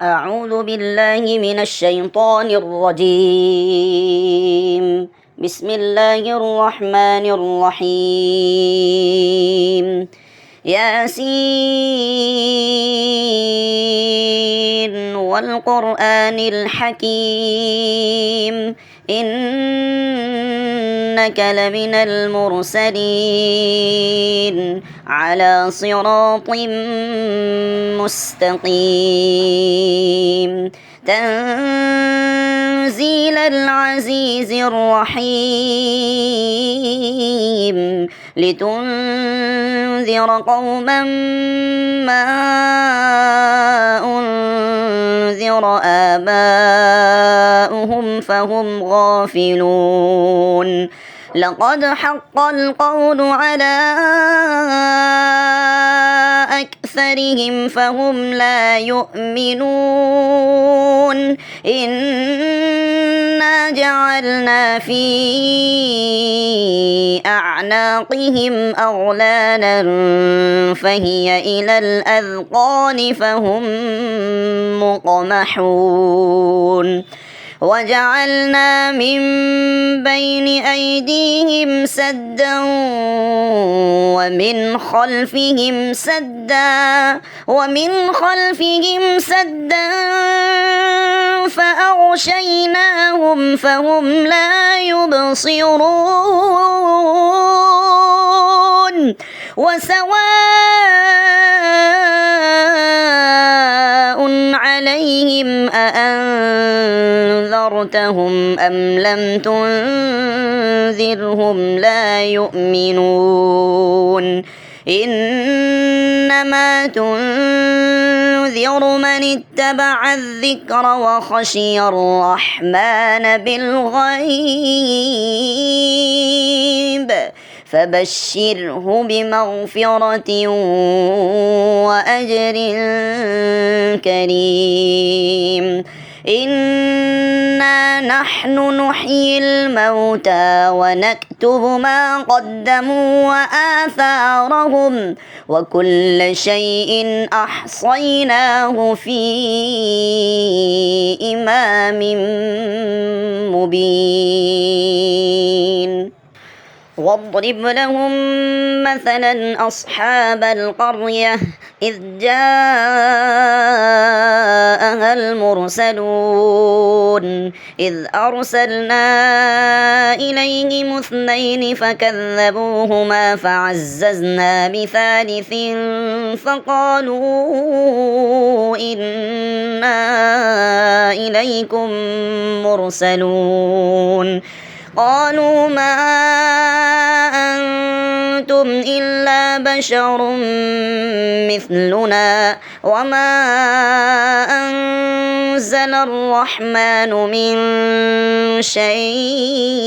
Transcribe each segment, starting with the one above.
أعوذ بالله من الشيطان الرجيم. بسم الله الرحمن الرحيم. ياسين والقرآن الحكيم إنك لمن المرسلين على صراط مستقيم تنزيل العزيز الرحيم لتنذر قوما ما أنذر آباؤهم فهم غافلون لقد حق القول على أكثرهم فهم لا يؤمنون إنا جعلنا في أعناقهم أغلالا فهي إلى الأذقان فهم مقمحون وجعلنا من بين أيديهم سدا ومن خلفهم سدا فأغشيناهم فهم لا يبصرون وسواء عليهم أأنذرتهم أم لم تنذرهم لا يؤمنون إنما تنذر من اتبع الذكر وخشي الرحمن بالغيب فبشره بمغفرة وأجر كريم إنا نحن نحيي الموتى ونكتب ما قدموا وآثارهم وكل شيء أحصيناه في إمام مبين واضرب لهم مثلا أصحاب القرية إذ جاءها المرسلون إذ أرسلنا إليهم 2 فكذبوهما فعززنا بثالث فقالوا إنا إليكم مرسلون قالوا ما أنتم إلا بشر مثلنا وما أنزل الرحمن من شيء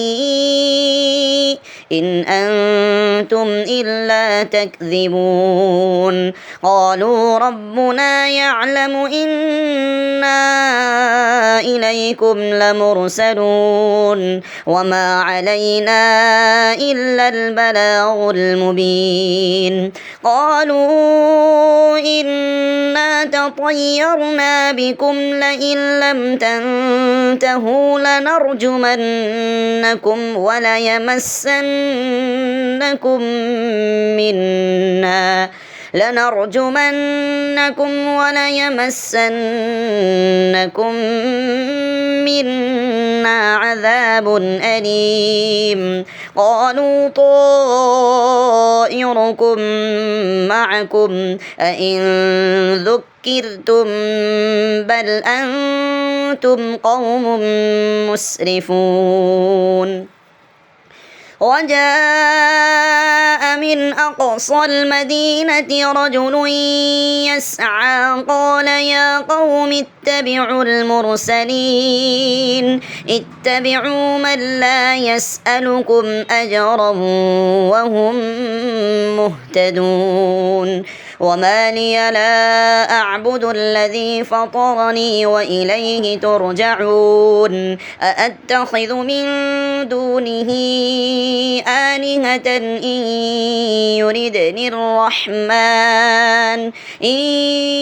إن أنتم إلا تكذبون قالوا ربنا يعلم إنا إليكم لمرسلون وما علينا إلا البلاغ المبين قالوا إنا تطيرنا بكم لئن لم تنتهوا لنرجمنكم وليمسنكم منا عذاب أليم قالوا طائركم معكم أئن ذكرتم بل أنتم قوم مسرفون وجاء من أقصى المدينة رجل يسعى قال يا قوم اتبعوا المرسلين اتبعوا من لا يسألكم أجرا وهم مهتدون وما لي لا أعبد الذي فطرني وإليه ترجعون أأتخذ من دونه آلهة إن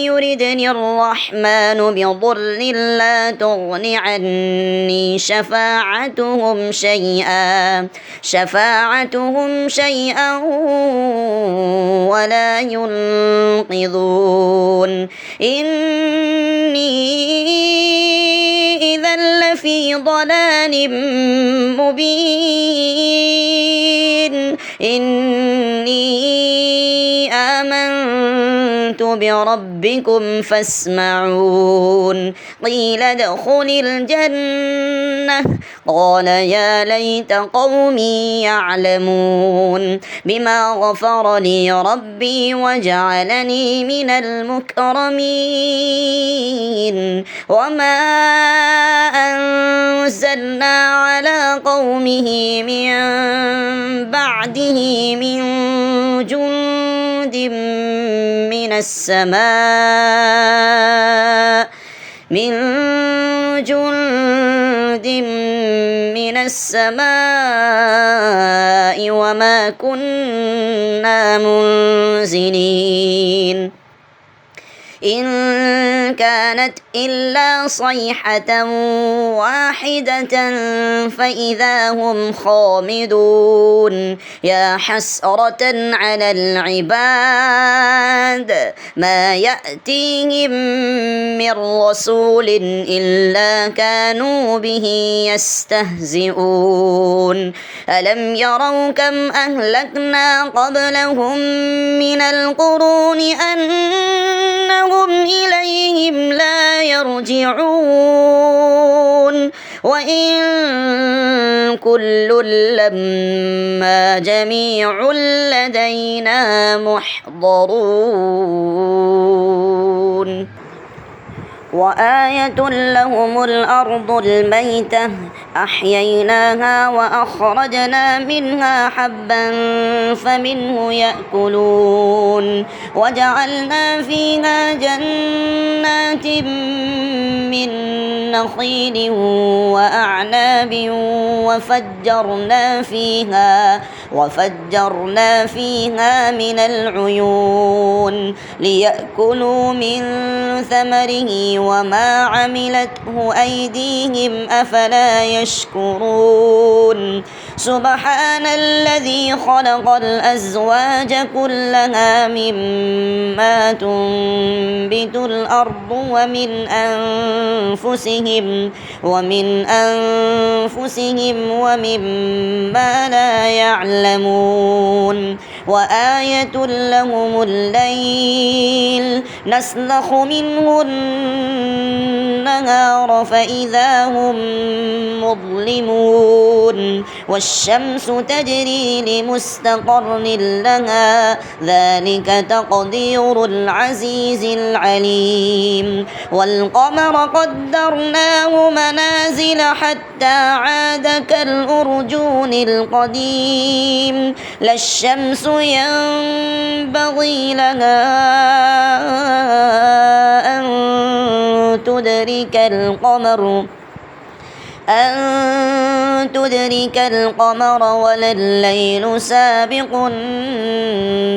يردني الرحمن بضر لا تغن عني شفاعتهم شيئا ولا ينقذون إني إذا لفي ضلال مبين إني آمنت بربكم فاسمعون قيل ادخل الجنة قال يا ليت قومي يعلمون بما غفر لي ربي وجعلني من المكرمين وما أنزلنا على قومه من بعده من جند من السماء وما كنا منزلين إن كانت إلا صيحة واحدة فإذا هم خامدون يا حسرة على العباد ما يأتيهم من رسول إلا كانوا به يستهزئون ألم يروا كم أهلكنا قبلهم من القرون أنهم إليهم لا يرجعون وإن كل لما جميع لدينا محضرون وآية لهم الأرض الميتة أحييناها وأخرجنا منها حبا فمنه يأكلون وجعلنا فيها جنات من نخيل وأعناب وفجرنا فيها من العيون ليأكلوا من ثمره وما عملته أيديهم أفلا يشكرون سبحان الذي خلق الأزواج كلها مما تنبت الأرض ومن أنفسهم ومما لا يعلمون وآية لهم الليل نسلخ منه النهار فإذا هم مظلمون والشمس تجري لمستقر لها ذلك تقدير العزيز العليم والقمر قدرناه منازل حتى عاد كالأرجون القديم لا الشمس ينبغي لها أن تدرك القمر ولا الليل سابق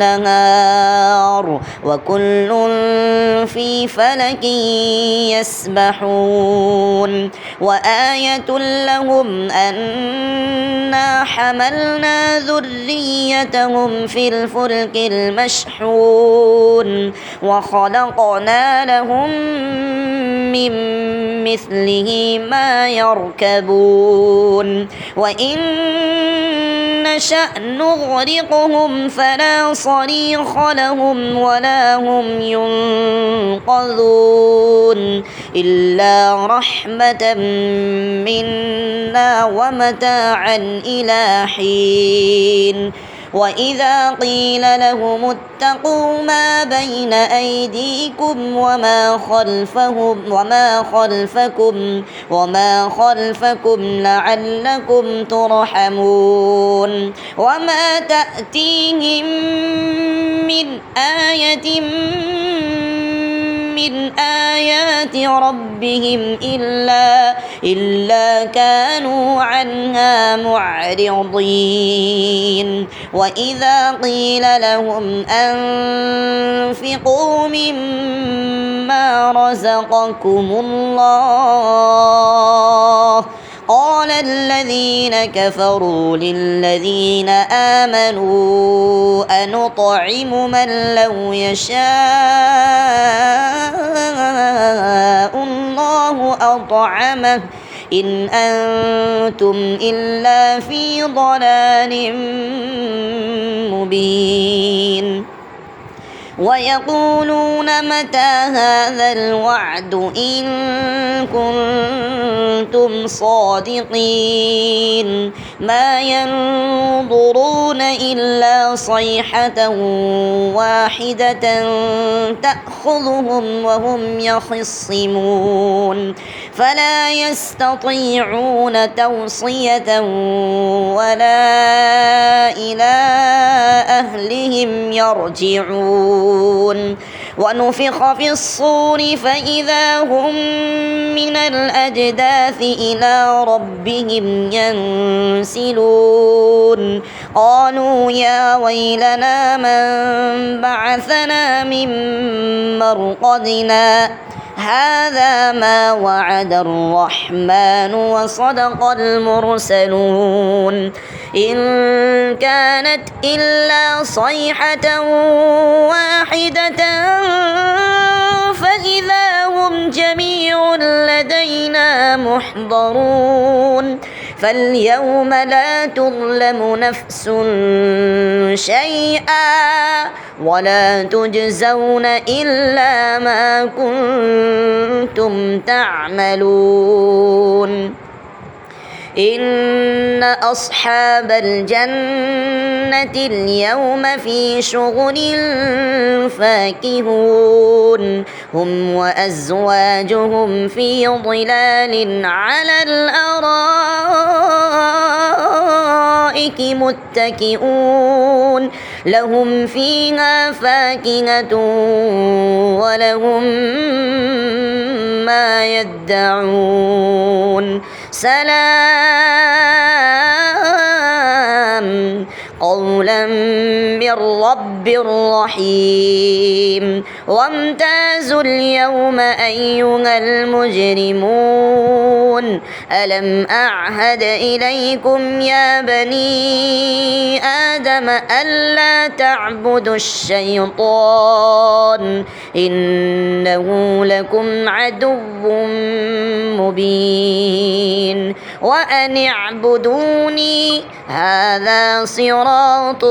النهار وكل في فلك يسبحون وآية لهم أنا حملنا ذريتهم في الفلك المشحون وخلقنا لهم من مثله ما يركبون وإن نشأ نغرقهم فلا صريخ لهم ولا هم ينقذون إلا رحمة منا ومتاعا إلى حين وإذا قيل لهم اتقوا ما بين أيديكم وما خلفكم لعلكم ترحمون وما تأتيهم من آية من آيات ربهم إلا كانوا عنها معرضين وإذا قيل لهم أنفقوا مما رزقكم الله قال الذين كفروا للذين آمنوا أنطعم من لو يشاء الله أطعمه إن أنتم إلا في ضلال مبين ويقولون متى هذا الوعد إن كنتم صادقين ما ينظرون إلا صيحة واحدة تأخذهم وهم يخصمون فلا يستطيعون توصية ولا إلى أهلهم يرجعون ونفخ في الصور فإذا هم من الأجداث إلى ربهم ينسلون قالوا يا ويلنا من بعثنا من مرقدنا هذا ما وعد الرحمن وصدق المرسلون إن كانت إلا صيحة واحدة فإذا هم جميع لدينا محضرون فاليوم لا تظلم نفس شيئا ولا تجزون إلا ما كنتم تعملون إن أصحاب الجنة اليوم في شغل فاكهون هم وأزواجهم في ظلال على الأرائك متكئون لهم فيها فاكهة ولهم ما يدعون سلام قولا من رب رحيم وامتازوا اليوم أيها المجرمون ألم أعهد إليكم يا بني آدم ألا تعبدوا الشيطان إنه لكم عدو مبين وأن اعبدوني هذا صراط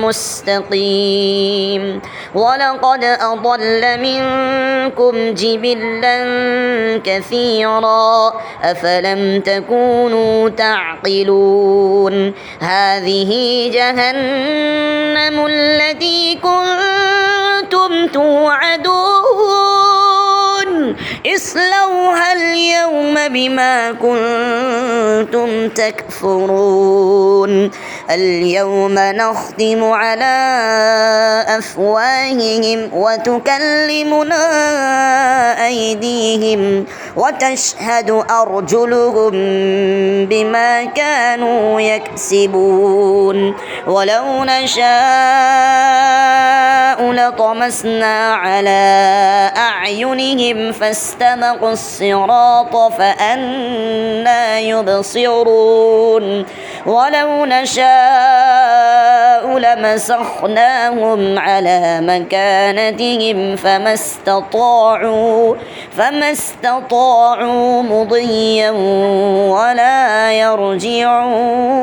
مستقيم ولقد أضل منكم جبلا كثيرا أفلم تكونوا تعقلون هذه جهنم التي كنتم توعدون اصلوها اليوم بما كنتم تكفرون اليوم نختم على أفواههم وتكلمنا أيديهم وتشهد أرجلهم بما كانوا يكسبون ولو نشاء لطمسنا على أعينهم فاستبقوا الصراط فأنى يبصرون ولو نشاء لمسخناهم على مكانتهم فما استطاعوا مضيا ولا يرجعون